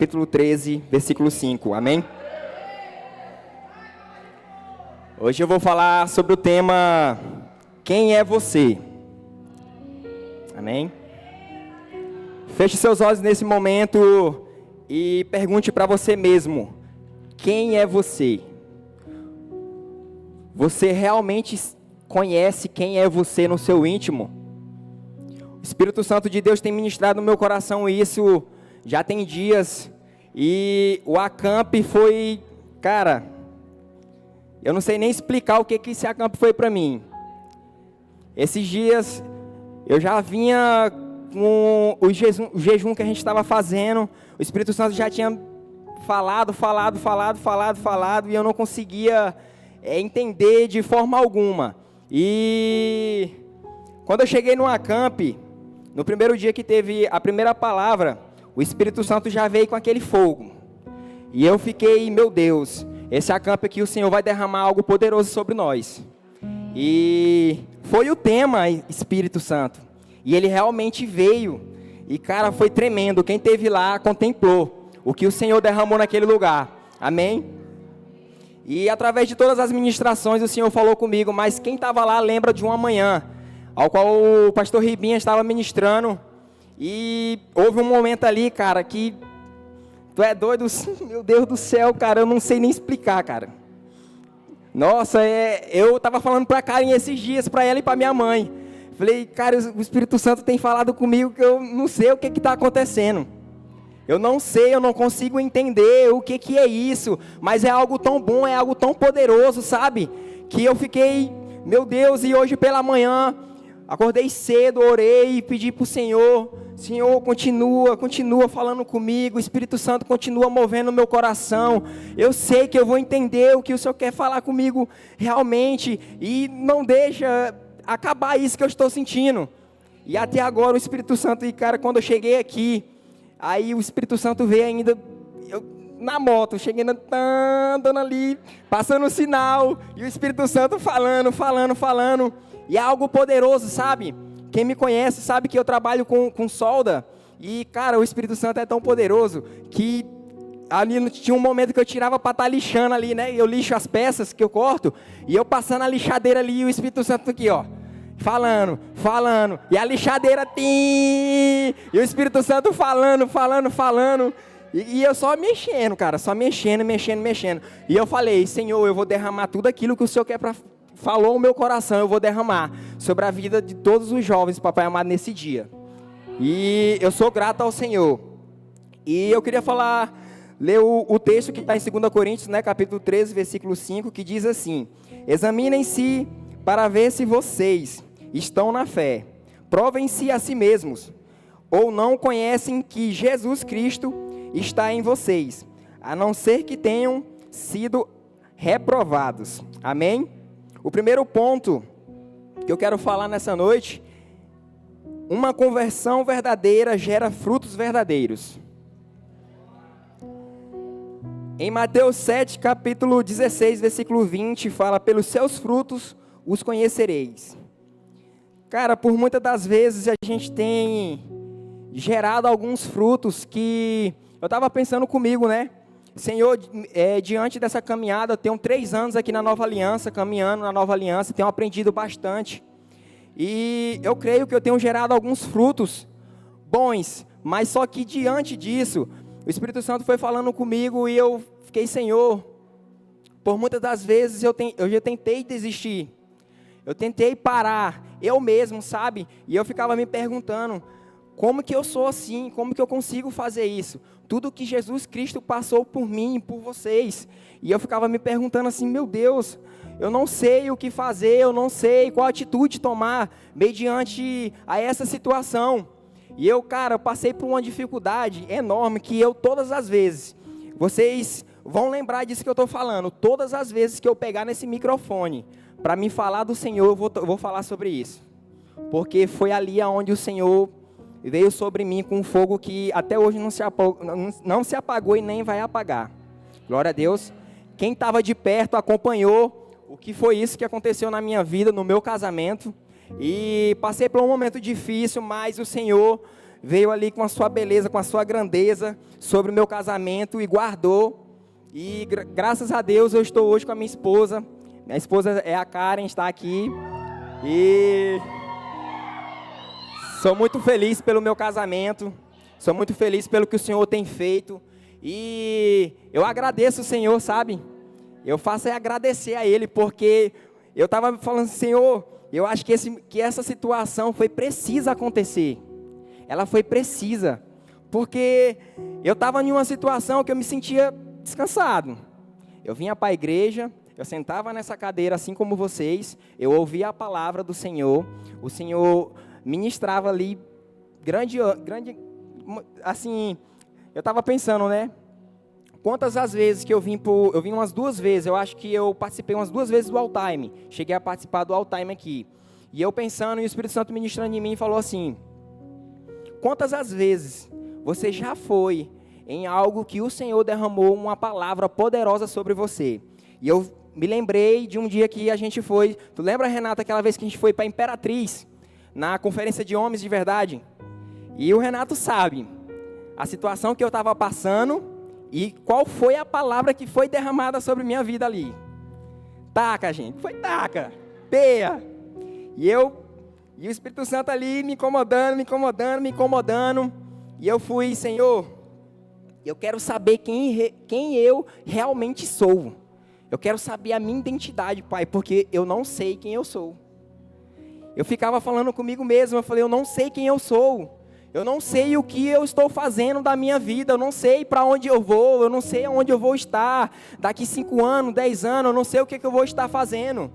capítulo 13, versículo 5, amém? Hoje eu vou falar sobre o tema Quem é você? Amém? Feche seus olhos nesse momento e pergunte para você mesmo, quem é você? Você realmente conhece quem é você no seu íntimo? O Espírito Santo de Deus tem ministrado no meu coração isso já tem dias. E o Acamp foi, cara, eu não sei nem explicar o que esse Acamp foi para mim. Esses dias eu já vinha com o jejum que a gente estava fazendo, o Espírito Santo já tinha falado, e eu não conseguia entender de forma alguma. E quando eu cheguei no Acamp, no primeiro dia que teve a primeira palavra, o Espírito Santo já veio com aquele fogo. E eu fiquei, meu Deus, esse Acamp aqui o Senhor vai derramar algo poderoso sobre nós. E foi o tema Espírito Santo. E ele realmente veio. E cara, foi tremendo. Quem esteve lá contemplou o que o Senhor derramou naquele lugar. Amém? E através de todas as ministrações o Senhor falou comigo. Mas quem estava lá lembra de uma manhã, ao qual o pastor Ribinha estava ministrando. E houve um momento ali, cara, que tu é doido, meu Deus do céu, cara, eu não sei nem explicar, cara. Nossa, eu estava falando para a Karen esses dias, para ela e para minha mãe. Falei, cara, o Espírito Santo tem falado comigo que eu não sei o que está acontecendo. Eu não sei, eu não consigo entender o que é isso, mas é algo tão bom, é algo tão poderoso, sabe? Que eu fiquei, meu Deus, e hoje pela manhã, acordei cedo, orei e pedi para o Senhor, Senhor, continua falando comigo, o Espírito Santo continua movendo o meu coração, eu sei que eu vou entender o que o Senhor quer falar comigo realmente, e não deixa acabar isso que eu estou sentindo. E até agora o Espírito Santo, e cara, quando eu cheguei aqui, aí o Espírito Santo veio ainda, na moto, cheguei andando ali, passando o sinal, e o Espírito Santo falando, e é algo poderoso, sabe? Quem me conhece sabe que eu trabalho com solda. E, cara, o Espírito Santo é tão poderoso que ali tinha um momento que eu tirava para estar lixando ali, né? Eu lixo as peças que eu corto. E eu passando a lixadeira ali e o Espírito Santo aqui, ó. Falando. E a lixadeira, tim! E o Espírito Santo falando. E eu só mexendo, cara. Só mexendo. E eu falei, Senhor, eu vou derramar tudo aquilo que o Senhor quer falou o meu coração, eu vou derramar sobre a vida de todos os jovens, papai amado, nesse dia. E eu sou grato ao Senhor. E eu queria ler o texto que está em 2 Coríntios, né, capítulo 13, versículo 5, que diz assim: examinem-se para ver se vocês estão na fé. Provem-se a si mesmos. Ou não conhecem que Jesus Cristo está em vocês, a não ser que tenham sido reprovados. Amém? O primeiro ponto que eu quero falar nessa noite, uma conversão verdadeira gera frutos verdadeiros. Em Mateus 7, capítulo 16, versículo 20, fala, pelos seus frutos os conhecereis. Cara, por muitas das vezes a gente tem gerado alguns frutos que eu estava pensando comigo, né? Senhor, diante dessa caminhada, eu tenho 3 anos aqui na Nova Aliança, caminhando na Nova Aliança, tenho aprendido bastante. E eu creio que eu tenho gerado alguns frutos bons, mas só que diante disso, o Espírito Santo foi falando comigo e eu fiquei, Senhor, por muitas das vezes eu já tentei desistir, eu tentei parar, eu mesmo, sabe? E eu ficava me perguntando, como que eu sou assim? Como que eu consigo fazer isso? Tudo que Jesus Cristo passou por mim, por vocês. E eu ficava me perguntando assim, meu Deus, eu não sei o que fazer, eu não sei qual atitude tomar mediante a essa situação. E eu, cara, passei por uma dificuldade enorme que eu, todas as vezes, vocês vão lembrar disso que eu estou falando, todas as vezes que eu pegar nesse microfone para me falar do Senhor, eu vou falar sobre isso. Porque foi ali onde o Senhor veio sobre mim com um fogo que até hoje não se apagou e nem vai apagar. Glória a Deus. Quem estava de perto acompanhou o que foi isso que aconteceu na minha vida, no meu casamento. E passei por um momento difícil, mas o Senhor veio ali com a sua beleza, com a sua grandeza sobre o meu casamento e guardou. E graças a Deus eu estou hoje com a minha esposa. Minha esposa é a Karen, está aqui. E sou muito feliz pelo meu casamento. Sou muito feliz pelo que o Senhor tem feito. E eu agradeço o Senhor, sabe? Eu faço é agradecer a Ele, porque eu estava falando, Senhor, eu acho que essa situação foi precisa acontecer. Ela foi precisa. Porque eu estava em uma situação que eu me sentia descansado. Eu vinha para a igreja, eu sentava nessa cadeira assim como vocês, eu ouvia a palavra do Senhor, o Senhor ministrava ali, grande, assim, eu estava pensando, né? Quantas as vezes que eu vim umas 2 vezes, eu acho que eu participei umas 2 vezes do All Time, cheguei a participar do All Time aqui, e eu pensando, e o Espírito Santo ministrando em mim, falou assim, quantas as vezes você já foi em algo que o Senhor derramou uma palavra poderosa sobre você? E eu me lembrei de um dia que a gente foi, tu lembra, Renato, aquela vez que a gente foi para a Imperatriz, na conferência de homens de verdade? E o Renato sabe a situação que eu estava passando e qual foi a palavra que foi derramada sobre minha vida ali. Taca, gente, foi taca, peia. E o Espírito Santo ali me incomodando. E eu fui, Senhor, eu quero saber quem eu realmente sou. Eu quero saber a minha identidade, Pai, porque eu não sei quem eu sou. Eu ficava falando comigo mesmo, eu falei, eu não sei quem eu sou. Eu não sei o que eu estou fazendo da minha vida, eu não sei para onde eu vou, eu não sei aonde eu vou estar. Daqui 5 anos, 10 anos, eu não sei o que eu vou estar fazendo.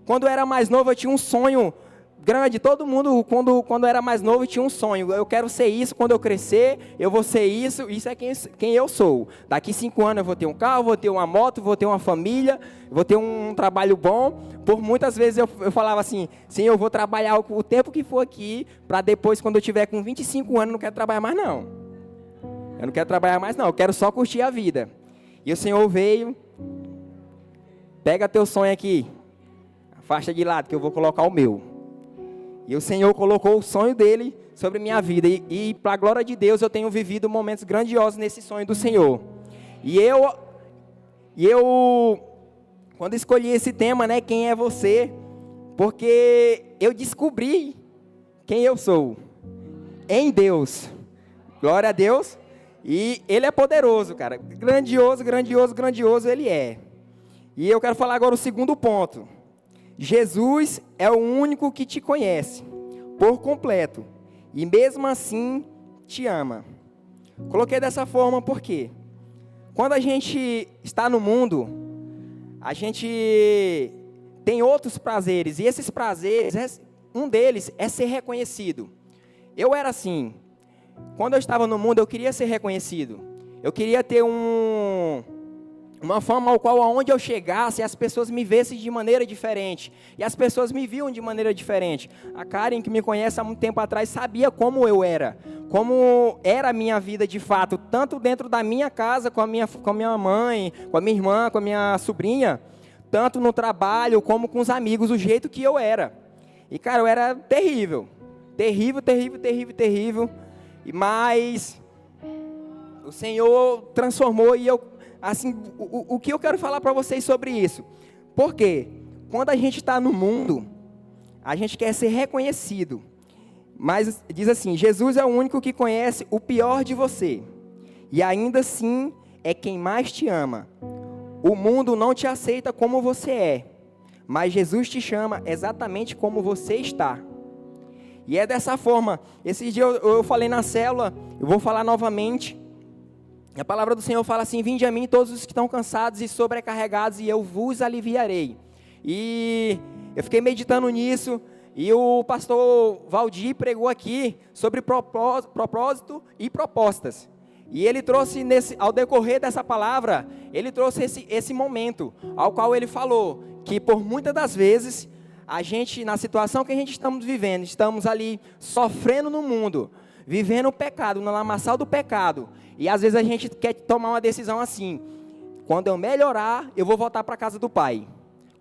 Quando eu era mais novo, eu tinha um sonho grande. Todo mundo, quando era mais novo, tinha um sonho. Eu quero ser isso, quando eu crescer, eu vou ser isso. Isso é quem eu sou. Daqui 5 anos eu vou ter um carro, vou ter uma moto, vou ter uma família, vou ter um trabalho bom. Por muitas vezes eu falava assim, sim, eu vou trabalhar o tempo que for aqui, para depois, quando eu tiver com 25 anos, não quero trabalhar mais não. Eu não quero trabalhar mais não, eu quero só curtir a vida. E o Senhor veio, pega teu sonho aqui, afasta de lado que eu vou colocar o meu. E o Senhor colocou o sonho dele sobre minha vida. E para a glória de Deus, eu tenho vivido momentos grandiosos nesse sonho do Senhor. E eu quando escolhi esse tema, né, quem é você? Porque eu descobri quem eu sou. Em Deus. Glória a Deus. E Ele é poderoso, cara. Grandioso, grandioso, grandioso Ele é. E eu quero falar agora o segundo ponto. Jesus é o único que te conhece por completo e mesmo assim te ama. Coloquei dessa forma porque quando a gente está no mundo, a gente tem outros prazeres e esses prazeres, um deles é ser reconhecido. Eu era assim, quando eu estava no mundo eu queria ser reconhecido, eu queria ter uma fama ao qual aonde eu chegasse, as pessoas me vissem de maneira diferente. E as pessoas me viam de maneira diferente. A Karen, que me conhece há muito tempo atrás, sabia como eu era. Como era a minha vida de fato. Tanto dentro da minha casa, com a minha mãe, com a minha irmã, com a minha sobrinha. Tanto no trabalho, como com os amigos, o jeito que eu era. E, cara, eu era terrível. Terrível, terrível, terrível, terrível. Mas o Senhor transformou e eu... Assim, o que eu quero falar para vocês sobre isso? Porque quando a gente está no mundo, a gente quer ser reconhecido. Mas diz assim, Jesus é o único que conhece o pior de você. E ainda assim é quem mais te ama. O mundo não te aceita como você é. Mas Jesus te chama exatamente como você está. E é dessa forma. Esses dias eu falei na célula, eu vou falar novamente. A palavra do Senhor fala assim, vinde a mim todos os que estão cansados e sobrecarregados e eu vos aliviarei. E eu fiquei meditando nisso e o pastor Valdir pregou aqui sobre propósito e propostas. E ele trouxe, ao decorrer dessa palavra, ele trouxe esse momento, ao qual ele falou que por muitas das vezes, a gente, na situação que a gente estamos vivendo, estamos ali sofrendo no mundo, vivendo o pecado, no lamaçal do pecado. E às vezes a gente quer tomar uma decisão assim, quando eu melhorar, eu vou voltar para a casa do Pai.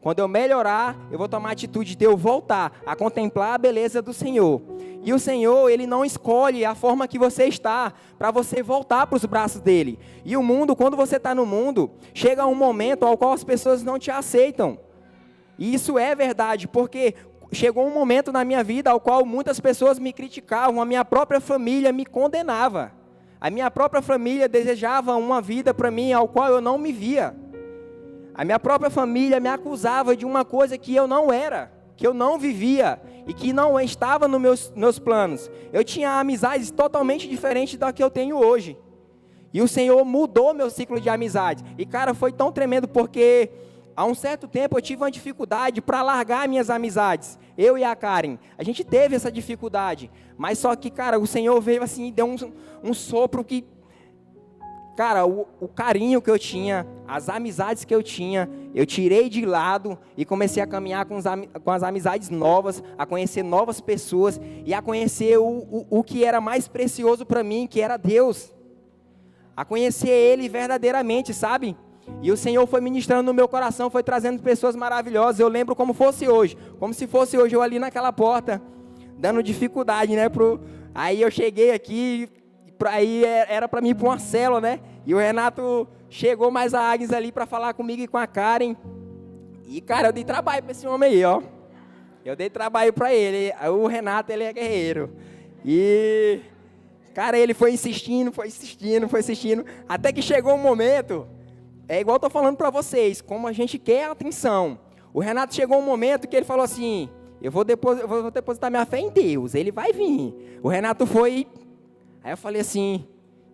Quando eu melhorar, eu vou tomar a atitude de eu voltar a contemplar a beleza do Senhor. E o Senhor, Ele não escolhe a forma que você está para você voltar para os braços dEle. E o mundo, quando você está no mundo, chega um momento ao qual as pessoas não te aceitam. E isso é verdade, porque chegou um momento na minha vida ao qual muitas pessoas me criticavam, a minha própria família me condenava. A minha própria família desejava uma vida para mim ao qual eu não me via. A minha própria família me acusava de uma coisa que eu não era, que eu não vivia e que não estava nos meus planos. Eu tinha amizades totalmente diferentes da que eu tenho hoje. E o Senhor mudou meu ciclo de amizades. E, cara, foi tão tremendo porque há um certo tempo eu tive uma dificuldade para largar minhas amizades. Eu e a Karen, a gente teve essa dificuldade. Mas só que, cara, o Senhor veio assim e deu um sopro que... Cara, o carinho que eu tinha, as amizades que eu tinha, eu tirei de lado e comecei a caminhar com as amizades novas, a conhecer novas pessoas e a conhecer o que era mais precioso para mim, que era Deus. A conhecer Ele verdadeiramente, sabe? E o Senhor foi ministrando no meu coração, foi trazendo pessoas maravilhosas. Eu lembro como fosse hoje, como se fosse hoje eu ali naquela porta, dando dificuldade, né? Aí eu cheguei aqui... Aí era para mim ir para uma célula, né? E o Renato chegou mais a Agnes ali para falar comigo e com a Karen. E, cara, eu dei trabalho para esse homem aí, ó. Eu dei trabalho para ele. O Renato, ele é guerreiro. E, cara, ele foi insistindo. Até que chegou um momento, é igual eu tô falando para vocês, como a gente quer a atenção. O Renato chegou um momento que ele falou assim, eu vou depositar minha fé em Deus, ele vai vir. O Renato foi... Aí eu falei assim,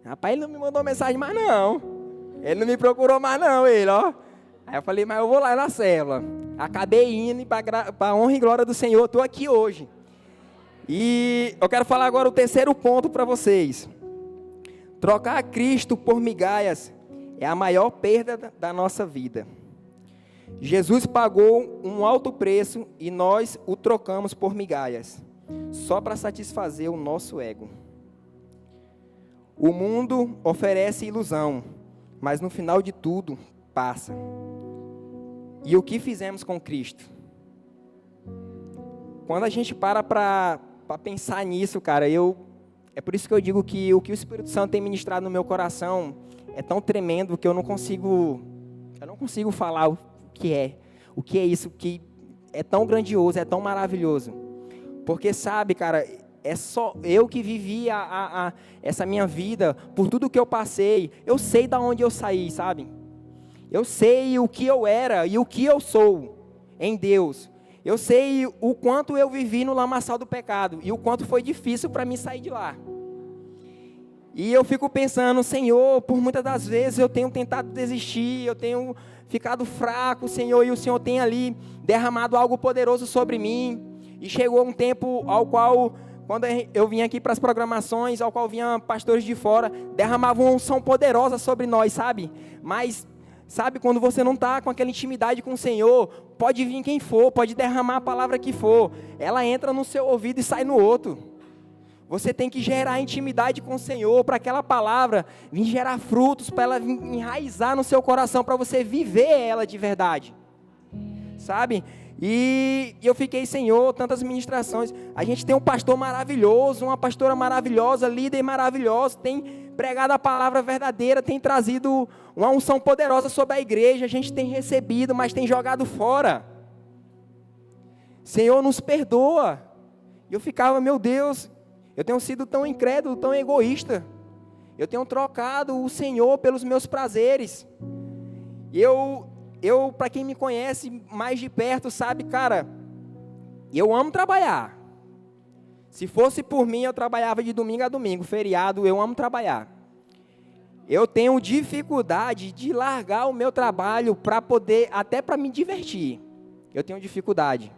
rapaz, ele não me mandou mensagem mais não. Ele não me procurou mais não, ele, ó. Aí eu falei, mas eu vou lá na célula. Acabei indo para a honra e glória do Senhor, estou aqui hoje. E eu quero falar agora o terceiro ponto para vocês. Trocar Cristo por migalhas é a maior perda da nossa vida. Jesus pagou um alto preço e nós o trocamos por migalhas, só para satisfazer o nosso ego. O mundo oferece ilusão, mas no final de tudo, passa. E o que fizemos com Cristo? Quando a gente para pensar nisso, cara, é por isso que eu digo que o Espírito Santo tem ministrado no meu coração é tão tremendo que eu não consigo falar o que é isso, que é tão grandioso, é tão maravilhoso. Porque sabe, cara... É só eu que vivi essa minha vida, por tudo que eu passei. Eu sei de onde eu saí, sabe? Eu sei o que eu era e o que eu sou em Deus. Eu sei o quanto eu vivi no lamaçal do pecado e o quanto foi difícil para mim sair de lá. E eu fico pensando, Senhor, por muitas das vezes eu tenho tentado desistir, eu tenho ficado fraco, Senhor, e o Senhor tem ali derramado algo poderoso sobre mim. E chegou um tempo ao qual... Quando eu vim aqui para as programações, ao qual vinham pastores de fora, derramavam uma unção poderosa sobre nós, sabe? Mas, sabe, quando você não está com aquela intimidade com o Senhor, pode vir quem for, pode derramar a palavra que for, ela entra no seu ouvido e sai no outro. Você tem que gerar intimidade com o Senhor, para aquela palavra vir gerar frutos, para ela vir enraizar no seu coração, para você viver ela de verdade, sabe? E eu fiquei, Senhor, tantas ministrações. A gente tem um pastor maravilhoso, uma pastora maravilhosa, líder maravilhoso, tem pregado a palavra verdadeira, tem trazido uma unção poderosa sobre a igreja. A gente tem recebido, mas tem jogado fora. Senhor, nos perdoa. E eu ficava, meu Deus, eu tenho sido tão incrédulo, tão egoísta. Eu tenho trocado o Senhor pelos meus prazeres. Eu, para quem me conhece mais de perto, sabe, cara, eu amo trabalhar. Se fosse por mim, eu trabalhava de domingo a domingo, feriado, eu amo trabalhar. Eu tenho dificuldade de largar o meu trabalho para poder, até para me divertir. Eu tenho dificuldade.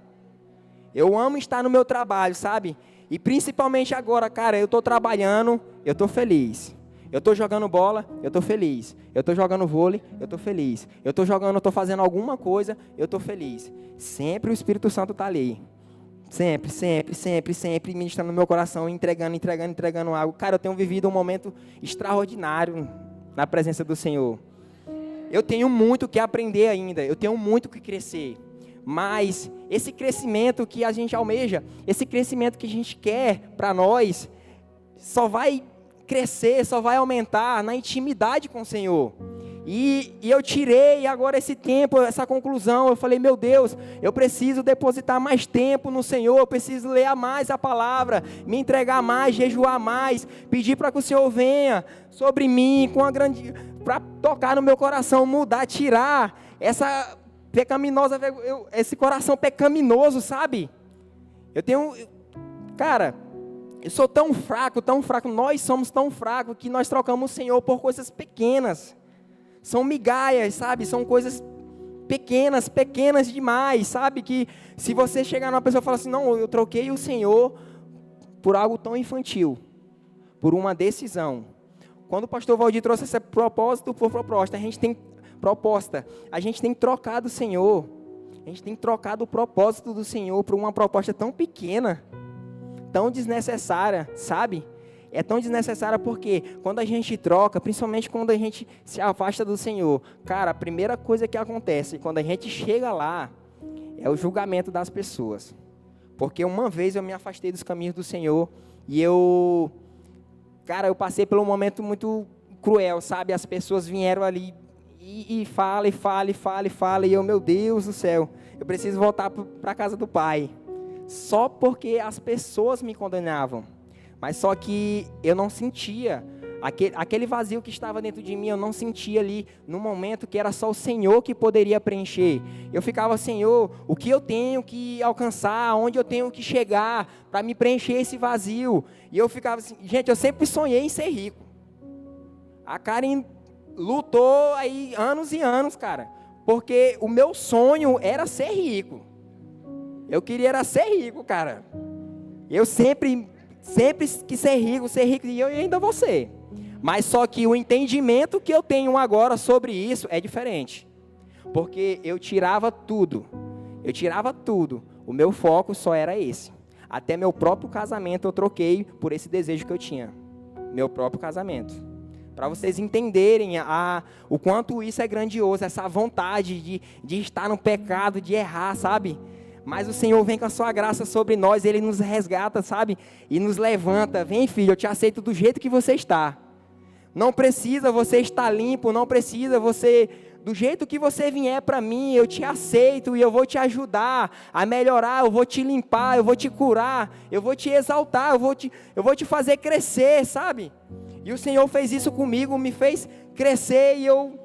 Eu amo estar no meu trabalho, sabe? E principalmente agora, cara, eu estou trabalhando, eu estou feliz. Eu estou jogando bola, eu estou feliz. Eu estou jogando vôlei, eu estou feliz. Eu estou fazendo alguma coisa, eu estou feliz. Sempre o Espírito Santo está ali. Sempre ministrando no meu coração, entregando algo. Cara, eu tenho vivido um momento extraordinário na presença do Senhor. Eu tenho muito que aprender ainda, eu tenho muito que crescer. Mas esse crescimento que a gente almeja, esse crescimento que a gente quer para nós, só vai crescer, só vai aumentar na intimidade com o Senhor. E eu tirei agora esse tempo, essa conclusão, eu falei, meu Deus, eu preciso depositar mais tempo no Senhor, eu preciso ler mais a palavra, me entregar mais, jejuar mais, pedir para que o Senhor venha sobre mim, para tocar no meu coração, mudar, tirar essa pecaminosa, esse coração pecaminoso, sabe? Cara, eu sou tão fraco, nós somos tão fracos que nós trocamos o Senhor por coisas pequenas. São migalhas, sabe? São coisas pequenas demais, sabe? Que se você chegar numa pessoa e falar assim, não, eu troquei o Senhor por algo tão infantil, por uma decisão. Quando o pastor Valdir trouxe esse propósito por proposta, a gente tem trocado o Senhor, a gente tem trocado o propósito do Senhor por uma proposta tão pequena, tão desnecessária, sabe? É tão desnecessária porque quando a gente troca, principalmente quando a gente se afasta do Senhor, cara, a primeira coisa que acontece quando a gente chega lá é o julgamento das pessoas. Porque uma vez eu me afastei dos caminhos do Senhor e eu passei por um momento muito cruel, sabe? As pessoas vieram ali e fala, e eu, meu Deus do céu, eu preciso voltar para a casa do Pai. Só porque as pessoas me condenavam. Mas só que eu não sentia, aquele vazio que estava dentro de mim, eu não sentia ali, no momento que era só o Senhor que poderia preencher. Eu ficava, Senhor, o que eu tenho que alcançar, onde eu tenho que chegar, para me preencher esse vazio. E eu ficava assim, gente, eu sempre sonhei em ser rico. A Karen lutou aí anos e anos, cara, porque o meu sonho era ser rico. Eu queria era ser rico, cara. Eu sempre quis ser rico, e eu ainda vou ser. Mas só que o entendimento que eu tenho agora sobre isso é diferente. Porque eu tirava tudo. O meu foco só era esse. Até meu próprio casamento eu troquei por esse desejo que eu tinha. Meu próprio casamento. Para vocês entenderem o quanto isso é grandioso, essa vontade de estar no pecado, de errar, sabe? Mas o Senhor vem com a sua graça sobre nós, Ele nos resgata, sabe? E nos levanta. Vem, filho, eu te aceito do jeito que você está. Não precisa você estar limpo, não precisa você... Do jeito que você vier para mim, eu te aceito e eu vou te ajudar a melhorar, eu vou te limpar, eu vou te curar, eu vou te exaltar, eu vou te fazer crescer, sabe? E o Senhor fez isso comigo, me fez crescer e eu...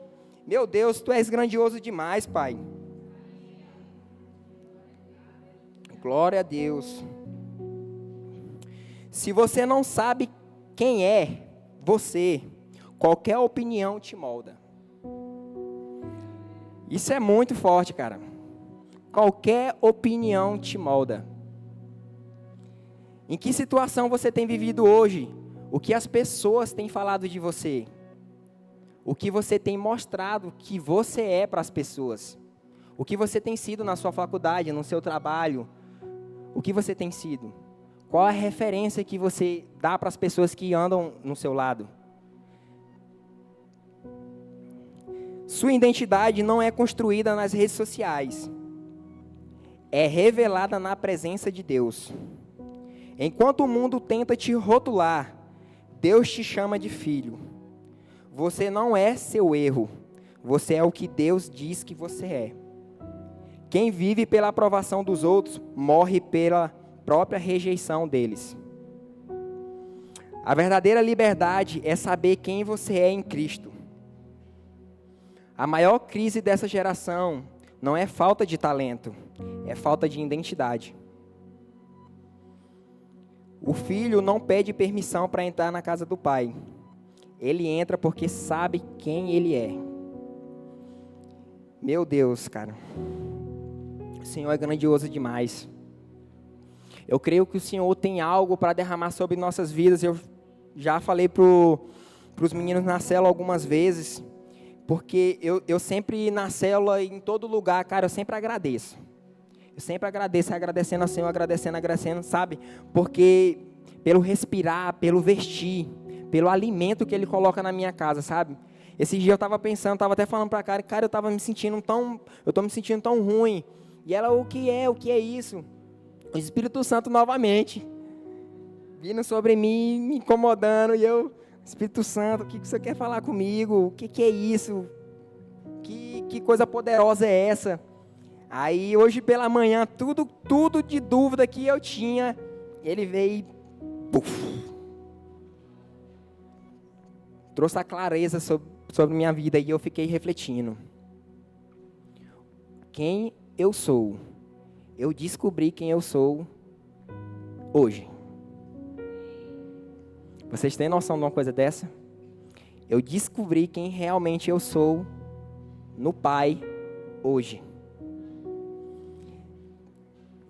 Meu Deus, Tu és grandioso demais, Pai. Glória a Deus. Se você não sabe quem é você, qualquer opinião te molda. Isso é muito forte, cara. Qualquer opinião te molda. Em que situação você tem vivido hoje? O que as pessoas têm falado de você? O que você tem mostrado que você é para as pessoas? O que você tem sido na sua faculdade, no seu trabalho? O que você tem sido? Qual a referência que você dá para as pessoas que andam no seu lado? Sua identidade não é construída nas redes sociais. É revelada na presença de Deus. Enquanto o mundo tenta te rotular, Deus te chama de filho. Você não é seu erro. Você é o que Deus diz que você é. Quem vive pela aprovação dos outros, morre pela própria rejeição deles. A verdadeira liberdade é saber quem você é em Cristo. A maior crise dessa geração não é falta de talento, é falta de identidade. O filho não pede permissão para entrar na casa do pai. Ele entra porque sabe quem ele é. Meu Deus, cara. O Senhor é grandioso demais. Eu creio que o Senhor tem algo para derramar sobre nossas vidas. Eu já falei para os meninos na célula algumas vezes, porque eu sempre na célula, em todo lugar, cara, eu sempre agradeço. Eu sempre agradecendo ao Senhor, agradecendo, sabe? Porque pelo respirar, pelo vestir, pelo alimento que Ele coloca na minha casa, sabe? Esse dia eu estava pensando, estava até falando para cara, eu estou me sentindo tão ruim. E ela, o que é isso? O Espírito Santo novamente, vindo sobre mim, me incomodando, e eu, Espírito Santo, o que você quer falar comigo? O que é isso? Que coisa poderosa é essa? Aí hoje pela manhã, tudo de dúvida que eu tinha, ele veio e trouxe a clareza sobre minha vida, e eu fiquei refletindo. Quem eu sou? Eu descobri quem eu sou hoje. Vocês têm noção de uma coisa dessa? Eu descobri quem realmente eu sou no Pai hoje.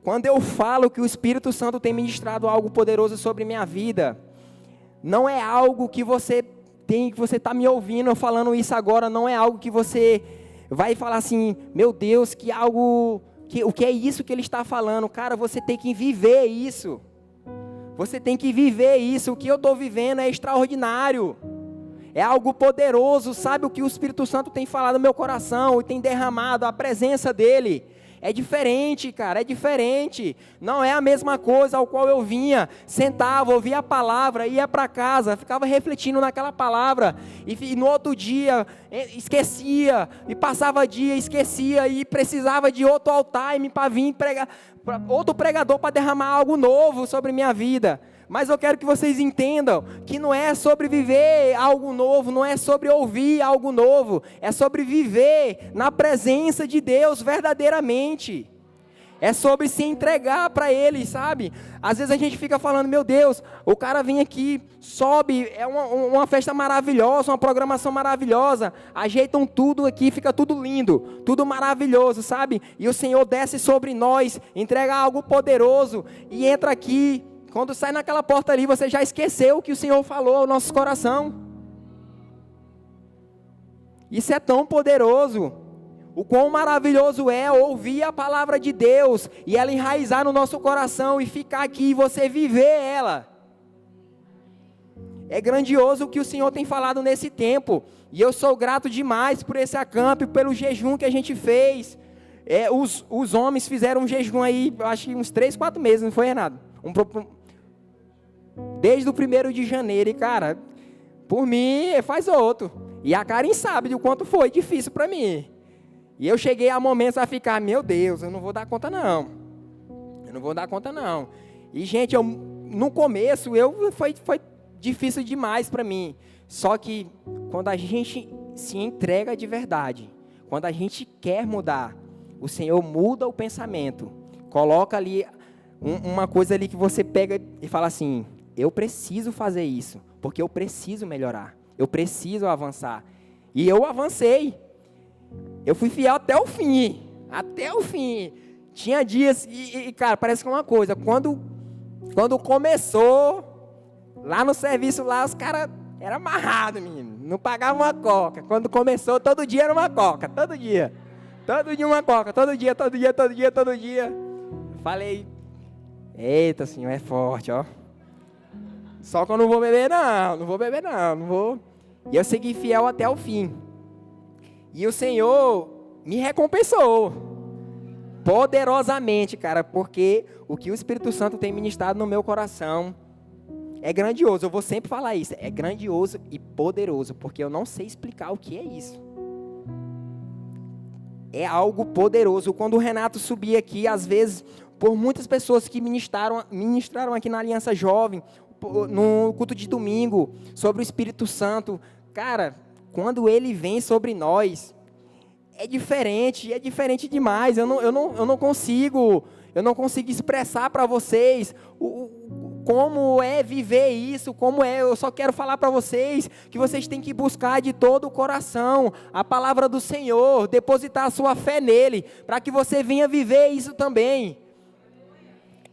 Quando eu falo que o Espírito Santo tem ministrado algo poderoso sobre minha vida, não é algo que você está me ouvindo falando isso agora, não é algo que você vai falar assim, meu Deus, o que é isso que ele está falando? Cara, você tem que viver isso. Você tem que viver isso. O que eu estou vivendo é extraordinário. É algo poderoso. Sabe o que o Espírito Santo tem falado no meu coração e tem derramado? A presença dele. É diferente, cara, é diferente. Não é a mesma coisa ao qual eu vinha, sentava, ouvia a palavra, ia para casa, ficava refletindo naquela palavra, e no outro dia esquecia, e passava dia, esquecia, e precisava de outro all-time para vir pregar, outro pregador para derramar algo novo sobre minha vida. Mas eu quero que vocês entendam que não é sobre viver algo novo, não é sobre ouvir algo novo, é sobre viver na presença de Deus verdadeiramente. É sobre se entregar para Ele, sabe? Às vezes a gente fica falando, meu Deus, o cara vem aqui, sobe, é uma festa maravilhosa, uma programação maravilhosa, ajeitam tudo aqui, fica tudo lindo, tudo maravilhoso, sabe? E o Senhor desce sobre nós, entrega algo poderoso e entra aqui. Quando sai naquela porta ali, você já esqueceu o que o Senhor falou ao nosso coração. Isso é tão poderoso. O quão maravilhoso é ouvir a palavra de Deus e ela enraizar no nosso coração e ficar aqui e você viver ela. É grandioso o que o Senhor tem falado nesse tempo. E eu sou grato demais por esse acampe, pelo jejum que a gente fez. Os homens fizeram um jejum aí, acho que uns 3, 4 meses, não foi, Renato? Desde o 1º de janeiro, e cara, por mim, faz outro. E a Karen sabe do quanto foi difícil para mim. E eu cheguei a momentos a ficar, meu Deus, eu não vou dar conta não. Eu não vou dar conta não. E gente, no começo, foi difícil demais para mim. Só que quando a gente se entrega de verdade, quando a gente quer mudar, o Senhor muda o pensamento. Coloca ali uma coisa ali que você pega e fala assim, eu preciso fazer isso, porque eu preciso melhorar, eu preciso avançar. E eu avancei, eu fui fiel até o fim. Tinha dias, cara, parece que é uma coisa, quando começou, lá no serviço, lá os caras eram amarrados, menino, não pagavam uma coca. Quando começou, todo dia era uma coca, todo dia uma coca, todo dia. Falei, eita, Senhor, é forte, ó. Só que eu não vou beber não. E eu segui fiel até o fim. E o Senhor me recompensou poderosamente, cara, porque o que o Espírito Santo tem ministrado no meu coração é grandioso. Eu vou sempre falar isso, é grandioso e poderoso, porque eu não sei explicar o que é isso. É algo poderoso. Quando o Renato subia aqui, às vezes, por muitas pessoas que ministraram aqui na Aliança Jovem, no culto de domingo, sobre o Espírito Santo, cara, quando ele vem sobre nós, é diferente demais. Eu não consigo expressar para vocês como é viver isso, eu só quero falar para vocês que vocês têm que buscar de todo o coração a palavra do Senhor, depositar a sua fé nele, para que você venha viver isso também.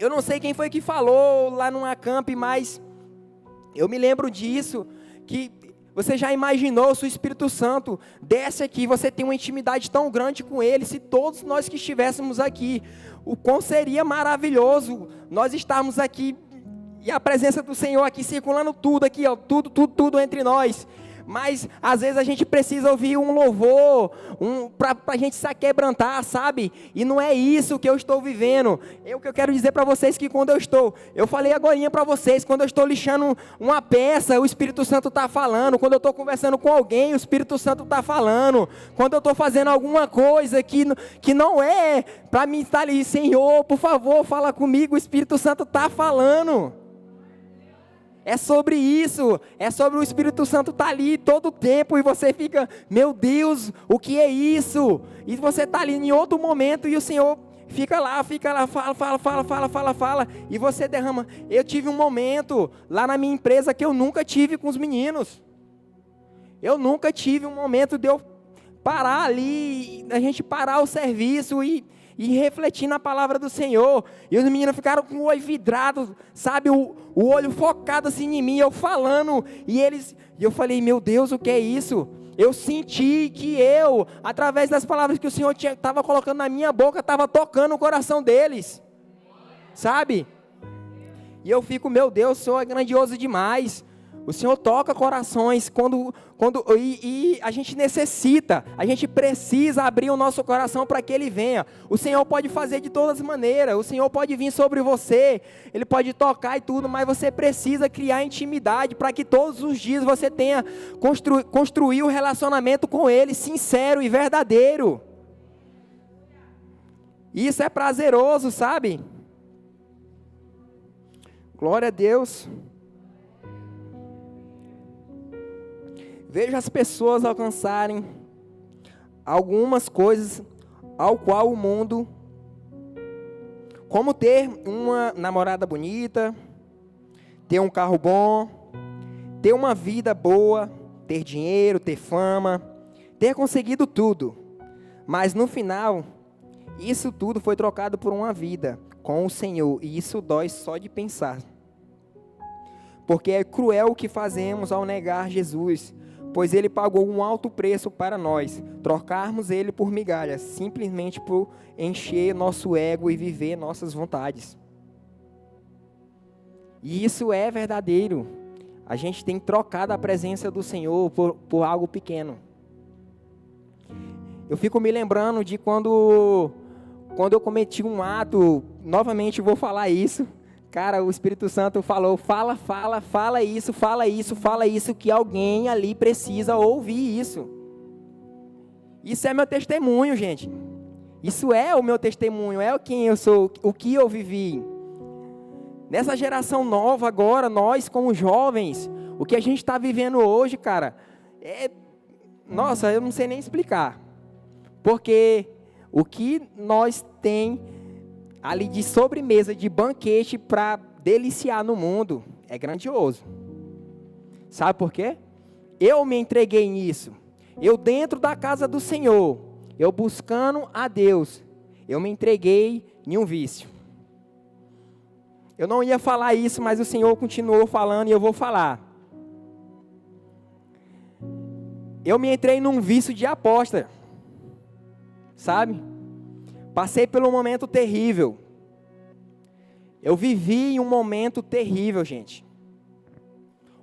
Eu não sei quem foi que falou lá no acampe, mas eu me lembro disso, que você já imaginou se o Espírito Santo desce aqui, você tem uma intimidade tão grande com ele, se todos nós que estivéssemos aqui, o quão seria maravilhoso nós estarmos aqui, e a presença do Senhor aqui circulando tudo aqui, ó, tudo entre nós. Mas às vezes a gente precisa ouvir um louvor, para a gente se aquebrantar, sabe? E não é isso que eu estou vivendo. O que eu quero dizer para vocês que quando eu falei agorinha para vocês, quando eu estou lixando uma peça, o Espírito Santo está falando. Quando eu estou conversando com alguém, o Espírito Santo está falando. Quando eu estou fazendo alguma coisa que não é para mim estar ali, Senhor, por favor, fala comigo, o Espírito Santo está falando. É sobre isso, é sobre o Espírito Santo estar ali todo o tempo e você fica, meu Deus, o que é isso? E você está ali em outro momento e o Senhor fica lá, fala, e você derrama. Eu tive um momento lá na minha empresa que eu nunca tive com os meninos. Eu nunca tive um momento de eu parar ali, a gente parar o serviço e refletir na palavra do Senhor. E os meninos ficaram com o olho vidrado, sabe, o olho focado assim em mim, eu falando, e eu falei, meu Deus, o que é isso? Eu senti que através das palavras que o Senhor estava colocando na minha boca, estava tocando o coração deles, sabe? E eu fico, meu Deus, o Senhor é grandioso demais. O Senhor toca corações e a gente necessita, a gente precisa abrir o nosso coração para que Ele venha. O Senhor pode fazer de todas as maneiras, o Senhor pode vir sobre você, Ele pode tocar e tudo, mas você precisa criar intimidade para que todos os dias você tenha construir um relacionamento com Ele sincero e verdadeiro. Isso é prazeroso, sabe? Glória a Deus. Veja as pessoas alcançarem algumas coisas ao qual o mundo, como ter uma namorada bonita, ter um carro bom, ter uma vida boa, ter dinheiro, ter fama, ter conseguido tudo. Mas no final, isso tudo foi trocado por uma vida com o Senhor, e isso dói só de pensar. Porque é cruel o que fazemos ao negar Jesus, pois Ele pagou um alto preço para nós, trocarmos Ele por migalhas, simplesmente por encher nosso ego e viver nossas vontades. E isso é verdadeiro. A gente tem trocado a presença do Senhor por algo pequeno. Eu fico me lembrando de quando eu cometi um ato, novamente vou falar isso. Cara, o Espírito Santo falou, fala isso, que alguém ali precisa ouvir isso. Isso é meu testemunho, gente. Isso é o meu testemunho, é quem eu sou, o que eu vivi. Nessa geração nova agora, nós como jovens, o que a gente está vivendo hoje, cara, nossa, eu não sei nem explicar. Porque o que nós tem ali de sobremesa, de banquete para deliciar no mundo, é grandioso. Sabe por quê? Eu me entreguei nisso. Eu dentro da casa do Senhor, eu buscando a Deus, eu me entreguei em um vício. Eu não ia falar isso, mas o Senhor continuou falando e eu vou falar. Eu me entrei num vício de aposta. Sabe? Passei por um momento terrível. Eu vivi um momento terrível, gente.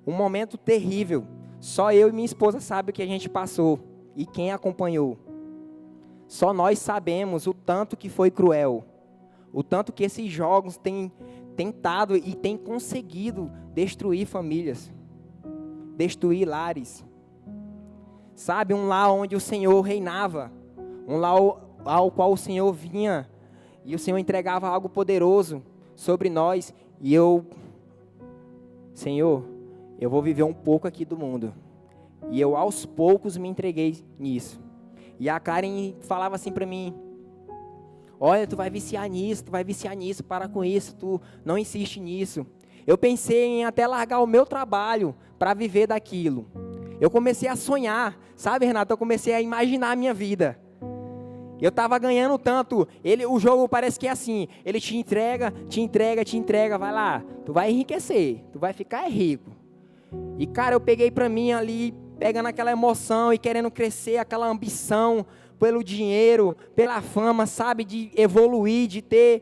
Um momento terrível. Só eu e minha esposa sabem o que a gente passou. E quem acompanhou. Só nós sabemos o tanto que foi cruel. O tanto que esses jogos têm tentado e têm conseguido destruir famílias. Destruir lares. Sabe, um lar onde o Senhor reinava. Um lar ao qual o Senhor vinha e o Senhor entregava algo poderoso sobre nós. E Senhor, eu vou viver um pouco aqui do mundo. E eu aos poucos me entreguei nisso. E a Karen falava assim para mim, olha, tu vai viciar nisso, para com isso, tu não insiste nisso. Eu pensei em até largar o meu trabalho para viver daquilo. Eu comecei a sonhar, sabe, Renato? Eu comecei a imaginar a minha vida. Eu estava ganhando tanto, o jogo parece que é assim, ele te entrega, vai lá, tu vai enriquecer, tu vai ficar rico. E cara, eu peguei para mim ali, pegando aquela emoção e querendo crescer, aquela ambição pelo dinheiro, pela fama, sabe, de evoluir, de ter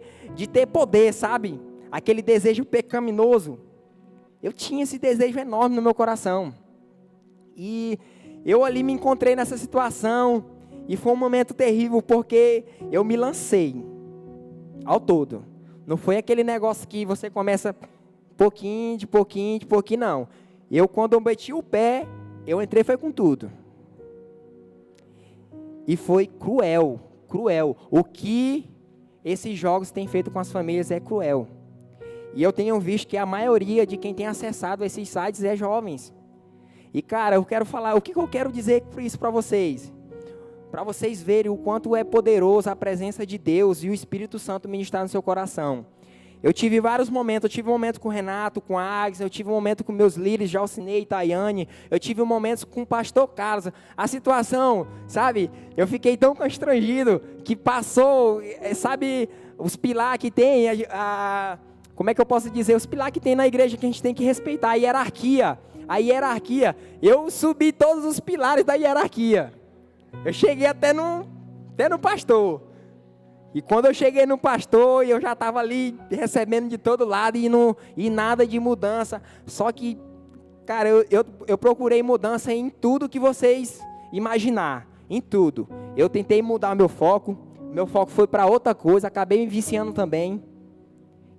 poder, sabe, aquele desejo pecaminoso. Eu tinha esse desejo enorme no meu coração. E eu ali me encontrei nessa situação e foi um momento terrível porque eu me lancei ao todo. Não foi aquele negócio que você começa pouquinho, de pouquinho, de pouquinho, não. Quando eu meti o pé, eu entrei foi com tudo. E foi cruel, cruel. O que esses jogos têm feito com as famílias é cruel. E eu tenho visto que a maioria de quem tem acessado esses sites é jovens. E, cara, eu quero falar, o que eu quero dizer por isso para vocês? Para vocês verem o quanto é poderoso a presença de Deus e o Espírito Santo ministrar no seu coração. Eu tive vários momentos, eu tive um momento com o Renato, com a Agnes, eu tive um momento com meus líderes, Jalcinei e Tayane, eu tive um momento com o pastor Carlos. A situação, sabe, eu fiquei tão constrangido que passou, sabe, os pilares que tem, como é que eu posso dizer, os pilares que tem na igreja que a gente tem que respeitar, a hierarquia, eu subi todos os pilares da hierarquia, eu cheguei até no pastor. E quando eu cheguei no pastor, eu já estava ali recebendo de todo lado e nada de mudança. Só que, cara, eu procurei mudança em tudo que vocês imaginar, em tudo. Eu tentei mudar meu foco foi para outra coisa, acabei me viciando também.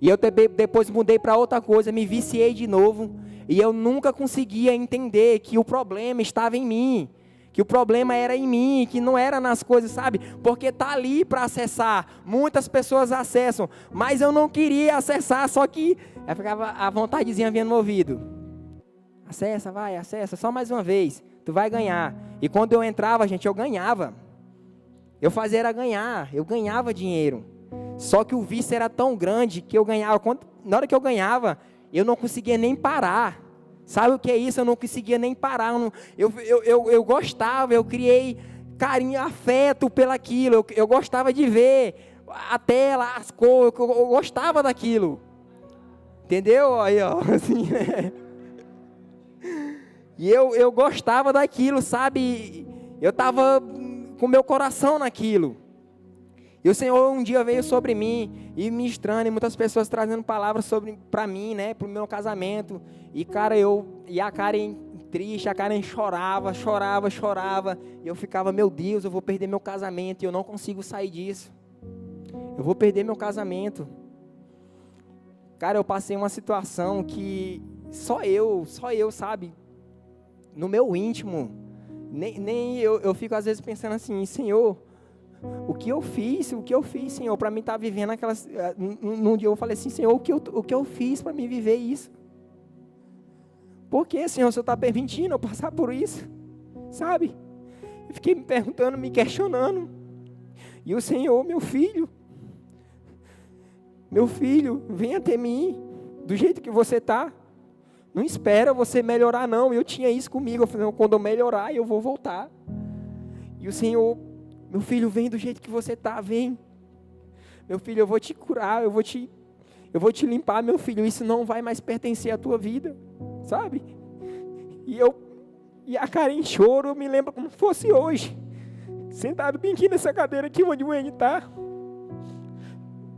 E eu depois mudei para outra coisa, me viciei de novo. E eu nunca conseguia entender que o problema estava em mim. Que o problema era em mim, que não era nas coisas, sabe? Porque tá ali para acessar, muitas pessoas acessam, mas eu não queria acessar, só que eu ficava a vontadezinha vinha no meu ouvido. Acessa, vai, acessa, só mais uma vez, tu vai ganhar. E quando eu entrava, gente, eu ganhava. Eu fazia era ganhar, eu ganhava dinheiro. Só que o vício era tão grande que eu ganhava, na hora que eu ganhava, eu não conseguia nem parar. Sabe o que é isso? Eu não conseguia nem parar. Eu gostava, eu criei carinho, afeto pelaquilo. Eu gostava de ver a tela, as cores, eu gostava daquilo. Entendeu? Aí, ó, assim, E eu gostava daquilo, sabe? Eu estava com meu coração naquilo. E o Senhor um dia veio sobre mim, e ministrando, e muitas pessoas trazendo palavras para mim, né, para o meu casamento. E, cara, e a Karen triste, a Karen chorava. E eu ficava, meu Deus, eu vou perder meu casamento, e eu não consigo sair disso. Eu vou perder meu casamento. Cara, eu passei uma situação que só eu, sabe, no meu íntimo, eu fico às vezes pensando assim, Senhor, o que eu fiz, Senhor, para mim estar vivendo aquelas... Num dia eu falei assim, Senhor, o que eu fiz para mim viver isso? Por que, Senhor, o Senhor está permitindo eu passar por isso? Sabe? Eu fiquei me perguntando, me questionando. E o Senhor, meu filho, venha até mim, do jeito que você está. Não espera você melhorar, não. Eu tinha isso comigo, eu falei, quando eu melhorar, eu vou voltar. E o Senhor... Meu filho, vem do jeito que você está, vem. Meu filho, eu vou te curar, eu vou te limpar, meu filho. Isso não vai mais pertencer à tua vida, sabe? E a Karen choro, eu me lembro como fosse hoje. Sentado bem aqui nessa cadeira aqui onde o N está.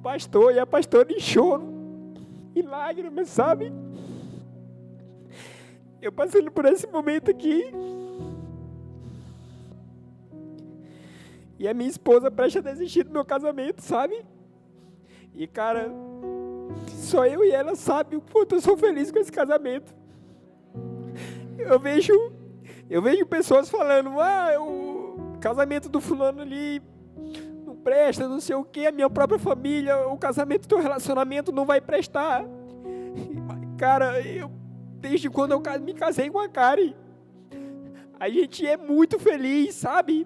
Pastor e a pastora em choro. E lágrimas, sabe? Eu passando por esse momento aqui... E a minha esposa prestes a desistir do meu casamento, sabe? E, cara, só eu e ela sabem o quanto eu sou feliz com esse casamento. Eu vejo pessoas falando, o casamento do fulano ali não presta, não sei o quê, a minha própria família, o casamento do teu relacionamento não vai prestar. Cara, desde quando eu me casei com a Karen, a gente é muito feliz, sabe?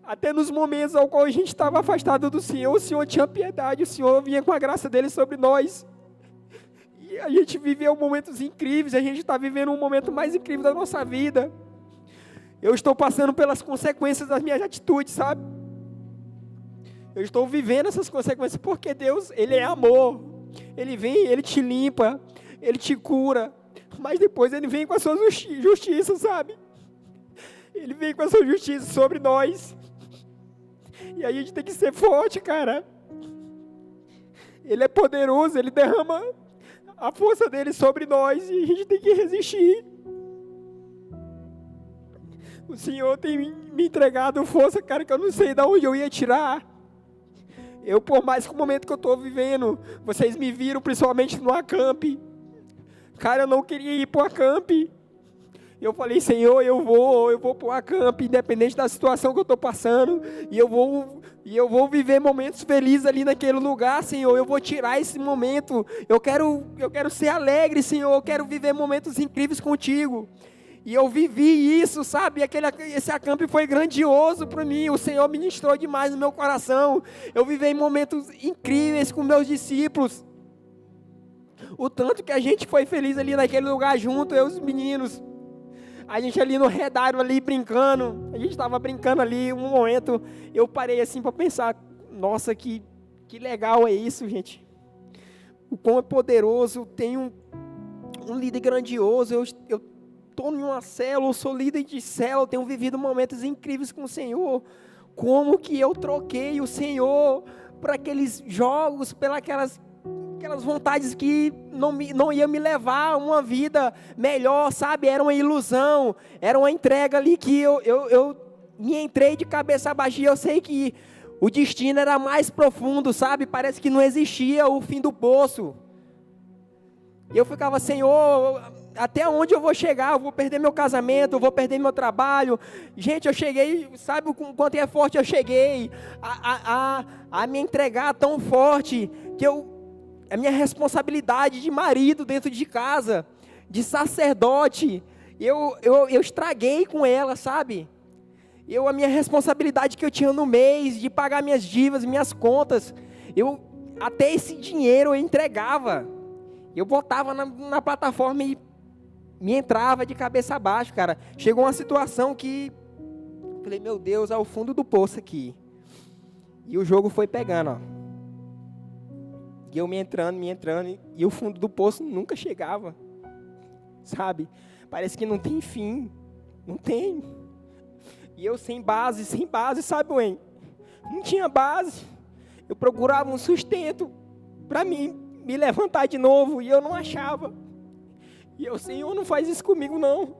Até nos momentos ao qual a gente estava afastado do Senhor, o Senhor tinha piedade, o Senhor vinha com a graça dele sobre nós. E a gente viveu momentos incríveis, a gente está vivendo um momento mais incrível da nossa vida. Eu estou passando pelas consequências das minhas atitudes, sabe? Eu estou vivendo essas consequências porque Deus, Ele é amor. Ele vem, Ele te limpa, Ele te cura, mas depois Ele vem com a sua justiça, sabe? Ele vem com a sua justiça sobre nós. E a gente tem que ser forte, cara. Ele é poderoso, Ele derrama a força dele sobre nós e a gente tem que resistir. O Senhor tem me entregado força, cara, que eu não sei de onde eu ia tirar. Por mais que o momento que eu estou vivendo, vocês me viram principalmente no acampe. Cara, eu não queria ir para o acampe. Eu falei, Senhor, eu vou para o acampe, independente da situação que eu estou passando. E eu vou viver momentos felizes ali naquele lugar, Senhor. Eu vou tirar esse momento. Eu quero ser alegre, Senhor. Eu quero viver momentos incríveis contigo. E eu vivi isso, sabe? Esse acampe foi grandioso para mim. O Senhor ministrou demais no meu coração. Eu vivi momentos incríveis com meus discípulos. O tanto que a gente foi feliz ali naquele lugar junto, eu e os meninos. A gente ali no redário, ali brincando. A gente estava brincando ali, um momento, eu parei assim para pensar, nossa, que legal é isso, gente. O quão é poderoso, tem um líder grandioso, eu estou em uma célula, eu sou líder de célula, tenho vivido momentos incríveis com o Senhor. Como que eu troquei o Senhor para aqueles jogos, aquelas vontades que não ia me levar a uma vida melhor, sabe? Era uma ilusão, era uma entrega ali que eu me entrei de cabeça baixa e eu sei que o destino era mais profundo, sabe? Parece que não existia o fim do poço. E eu ficava, Senhor, até onde eu vou chegar? Eu vou perder meu casamento, eu vou perder meu trabalho. Gente, eu cheguei, sabe o quanto é forte eu cheguei a me entregar tão forte que a minha responsabilidade de marido dentro de casa, de sacerdote, eu estraguei com ela, sabe? A minha responsabilidade que eu tinha no mês, de pagar minhas dívidas, minhas contas, até esse dinheiro eu entregava. Eu botava na plataforma e me entrava de cabeça abaixo, cara. Chegou uma situação que, falei, meu Deus, é o fundo do poço aqui. E o jogo foi pegando, ó. E eu me entrando, e o fundo do poço nunca chegava, sabe? Parece que não tem fim, não tem. E eu sem base, sabe, Wayne? Não tinha base. Eu procurava um sustento para me levantar de novo, e eu não achava. E eu, Senhor, não faz isso comigo, não.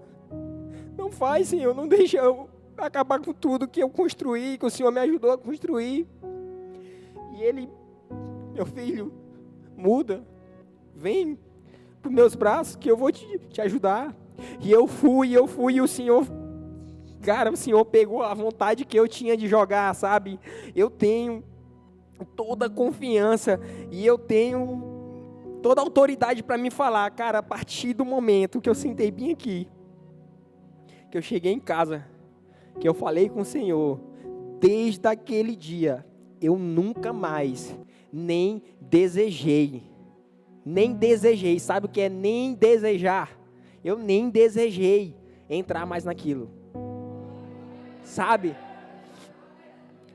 Não faz, Senhor, não deixa eu acabar com tudo que eu construí, que o Senhor me ajudou a construir. E ele, meu filho, muda, vem para os meus braços que eu vou te ajudar. E eu fui, e o Senhor, cara, o Senhor pegou a vontade que eu tinha de jogar, sabe? Eu tenho toda a confiança e eu tenho toda a autoridade para me falar, cara, a partir do momento que eu sentei bem aqui, que eu cheguei em casa, que eu falei com o Senhor, desde aquele dia, eu nunca mais nem desejei, sabe o que é nem desejar? Eu nem desejei entrar mais naquilo, sabe?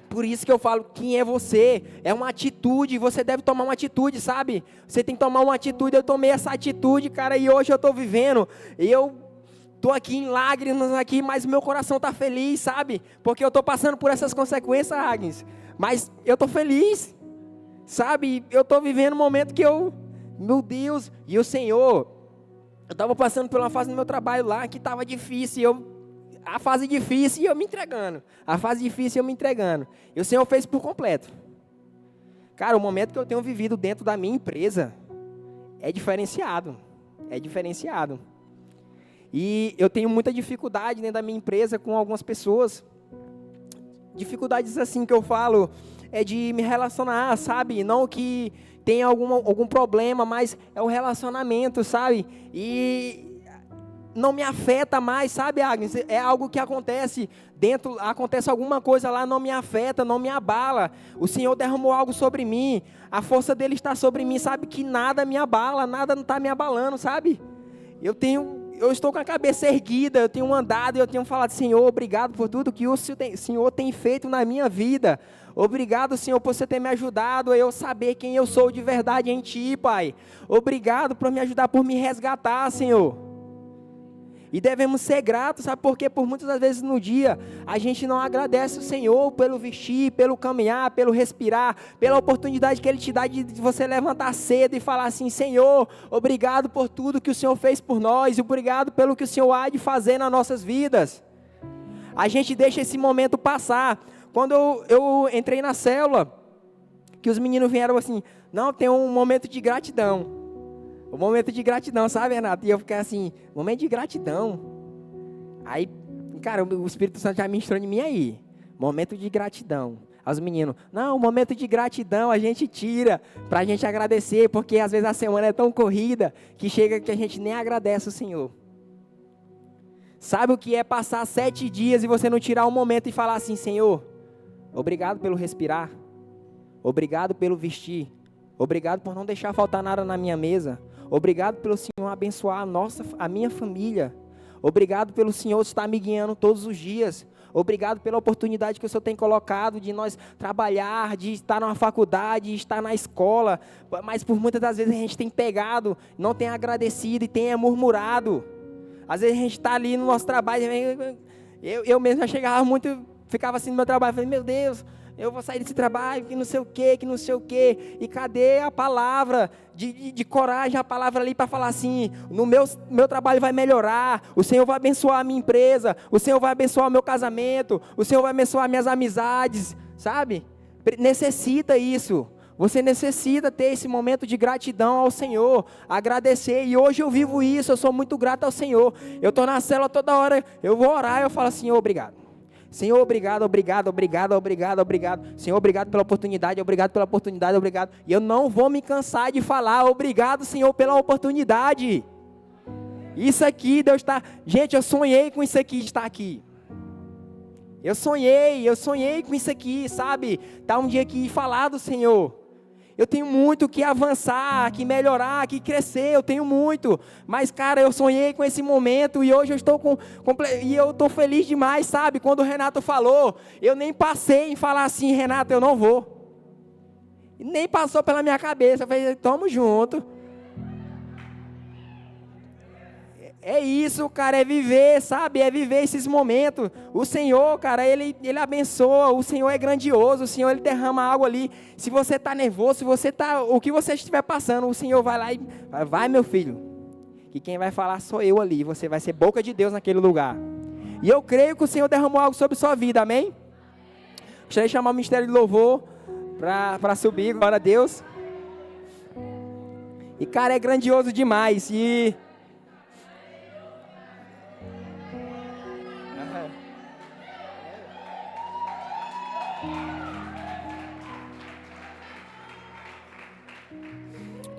Por isso que eu falo, quem é você? É uma atitude, você deve tomar uma atitude, sabe? Você tem que tomar uma atitude, eu tomei essa atitude, cara, e hoje eu estou vivendo, eu estou aqui em lágrimas, aqui, mas meu coração está feliz, sabe? Porque eu estou passando por essas consequências, Agnes, mas eu estou feliz, sabe? Eu estou vivendo um momento que meu Deus, e o Senhor, eu estava passando por uma fase no meu trabalho lá, que estava difícil, a fase difícil e eu me entregando. E o Senhor fez por completo. Cara, o momento que eu tenho vivido dentro da minha empresa é diferenciado. E eu tenho muita dificuldade dentro da minha empresa com algumas pessoas. Dificuldades assim que eu falo é de me relacionar, sabe? Não que tenha algum problema, mas é o relacionamento, sabe? E não me afeta mais, sabe, Agnes? É algo que acontece acontece alguma coisa lá, não me afeta, não me abala. O Senhor derramou algo sobre mim, a força dele está sobre mim, sabe? Que nada me abala, nada não está me abalando, sabe? Eu estou com a cabeça erguida, eu tenho andado, eu tenho falado, Senhor, obrigado por tudo que o Senhor tem feito na minha vida. Obrigado, Senhor, por você ter me ajudado a eu saber quem eu sou de verdade em Ti, Pai. Obrigado por me ajudar, por me resgatar, Senhor. E devemos ser gratos, sabe por quê? Por muitas das vezes no dia, a gente não agradece o Senhor pelo vestir, pelo caminhar, pelo respirar, pela oportunidade que Ele te dá de você levantar cedo e falar assim, Senhor, obrigado por tudo que o Senhor fez por nós, e obrigado pelo que o Senhor há de fazer nas nossas vidas. a gente deixa esse momento passar. Quando eu entrei na célula, que os meninos vieram assim, não, tem um momento de gratidão. Um momento de gratidão, sabe, Renato? E eu fiquei assim, momento de gratidão. Aí, cara, o Espírito Santo já ministrou em mim aí. Momento de gratidão. Aos meninos, não, o momento de gratidão a gente tira pra gente agradecer, porque às vezes a semana é tão corrida que chega que a gente nem agradece o Senhor. Sabe o que é passar 7 dias e você não tirar um momento e falar assim, Senhor, obrigado pelo respirar, obrigado pelo vestir, obrigado por não deixar faltar nada na minha mesa, obrigado pelo Senhor abençoar a minha família, obrigado pelo Senhor estar me guiando todos os dias, obrigado pela oportunidade que o Senhor tem colocado de nós trabalhar, de estar numa faculdade, de estar na escola, mas por muitas das vezes a gente tem pegado, não tem agradecido e tem murmurado. Às vezes a gente está ali no nosso trabalho, eu mesmo já chegava muito, ficava assim no meu trabalho, falei, meu Deus, eu vou sair desse trabalho, que não sei o quê, e cadê a palavra de coragem, a palavra ali para falar assim, no meu trabalho vai melhorar, o Senhor vai abençoar a minha empresa, o Senhor vai abençoar o meu casamento, o Senhor vai abençoar minhas amizades, sabe? Necessita isso. Você necessita ter esse momento de gratidão ao Senhor, agradecer, e hoje eu vivo isso, eu sou muito grato ao Senhor, eu estou na célula toda hora, eu vou orar, eu falo, Senhor, obrigado. Senhor, obrigado, obrigado, obrigado, obrigado, obrigado. Senhor, obrigado pela oportunidade, obrigado. E eu não vou me cansar de falar, obrigado, Senhor, pela oportunidade. Isso aqui, Deus está... Gente, eu sonhei com isso aqui, de estar aqui. Eu sonhei com isso aqui, sabe? Tá um dia aqui e falar do Senhor. Eu tenho muito que avançar, que melhorar, que crescer, eu tenho muito. Mas, cara, eu sonhei com esse momento e hoje eu estou e eu estou feliz demais, sabe? Quando o Renato falou, eu nem passei em falar assim, Renato, eu não vou. E nem passou pela minha cabeça, eu falei, tamo junto. É isso, cara, é viver, sabe? É viver esses momentos. O Senhor, cara, Ele abençoa, o Senhor é grandioso, o Senhor, Ele derrama algo ali. Se você está nervoso, o que você estiver passando, o Senhor vai lá e vai, meu filho. Que quem vai falar sou eu ali, você vai ser boca de Deus naquele lugar. E eu creio que o Senhor derramou algo sobre sua vida, amém? Gostaria de chamar o Ministério de Louvor para subir, glória a Deus. E, cara, é grandioso demais,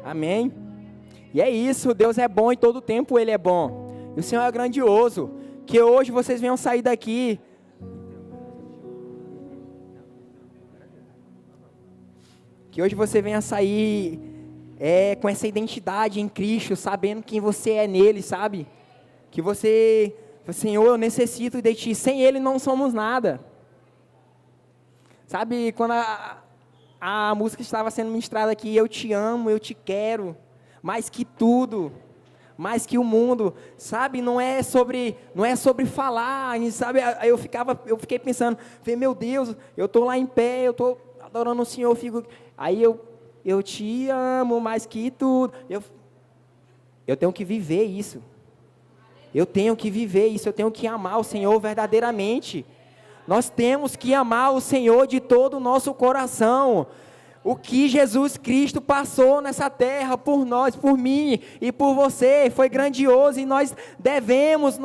Amém? E é isso, Deus é bom e todo o tempo Ele é bom. E o Senhor é grandioso. Que hoje vocês venham sair daqui. Que hoje você venha sair com essa identidade em Cristo, sabendo quem você é nele, sabe? Que você, Senhor, eu necessito de Ti. Sem Ele não somos nada. Sabe, quando a música estava sendo ministrada aqui, eu te amo, eu te quero, mais que tudo, mais que o mundo, sabe, não é sobre falar, sabe, eu fiquei pensando, falei, meu Deus, eu estou lá em pé, eu estou adorando o Senhor, aí eu te amo, mais que tudo, eu tenho que viver isso, eu tenho que amar o Senhor verdadeiramente. Nós temos que amar o Senhor de todo o nosso coração. O que Jesus Cristo passou nessa terra por nós, por mim e por você, foi grandioso e nós devemos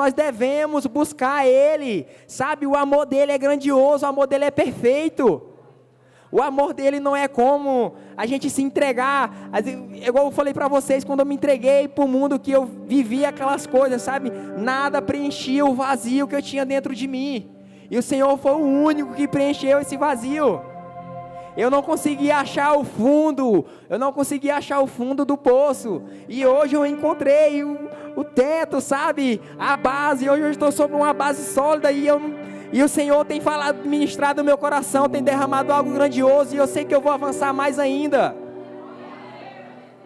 buscar Ele. Sabe, o amor dEle é grandioso, o amor dEle é perfeito. O amor dEle não é como a gente se entregar, igual eu falei para vocês, quando eu me entreguei para o mundo que eu vivia aquelas coisas, sabe? Nada preenchia o vazio que eu tinha dentro de mim. E o Senhor foi o único que preencheu esse vazio. Eu não conseguia achar o fundo. Do poço. E hoje eu encontrei o teto, sabe? A base. Hoje eu estou sobre uma base sólida. E o Senhor tem falado, ministrado no meu coração. Tem derramado algo grandioso. E eu sei que eu vou avançar mais ainda.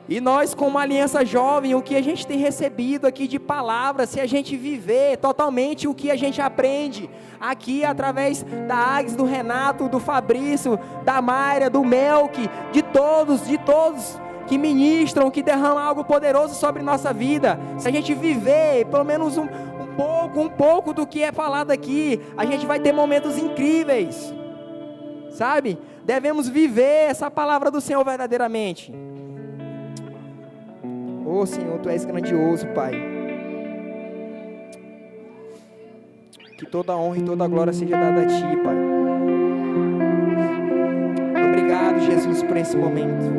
E nós, como Aliança Jovem, o que a gente tem recebido aqui de palavras, se a gente viver totalmente o que a gente aprende aqui através da Agnes, do Renato, do Fabrício, da Mayra, do Melk, de todos que ministram, que derramam algo poderoso sobre nossa vida, se a gente viver pelo menos um pouco do que é falado aqui, a gente vai ter momentos incríveis, sabe? Devemos viver essa palavra do Senhor verdadeiramente. Oh Senhor, Tu és grandioso, Pai. Que toda honra e toda glória seja dada a Ti, Pai. Obrigado, Jesus, por esse momento.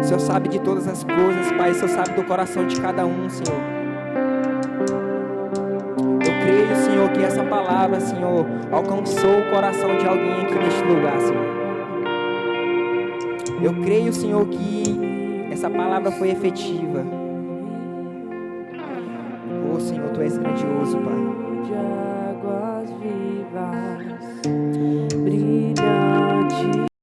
O Senhor sabe de todas as coisas, Pai. O Senhor sabe do coração de cada um, Senhor. Eu creio, Senhor, que essa palavra, Senhor, alcançou o coração de alguém aqui neste lugar, Senhor. Eu creio, Senhor, que essa palavra foi efetiva. Oh, Senhor, Tu és grandioso, Pai. De águas vivas,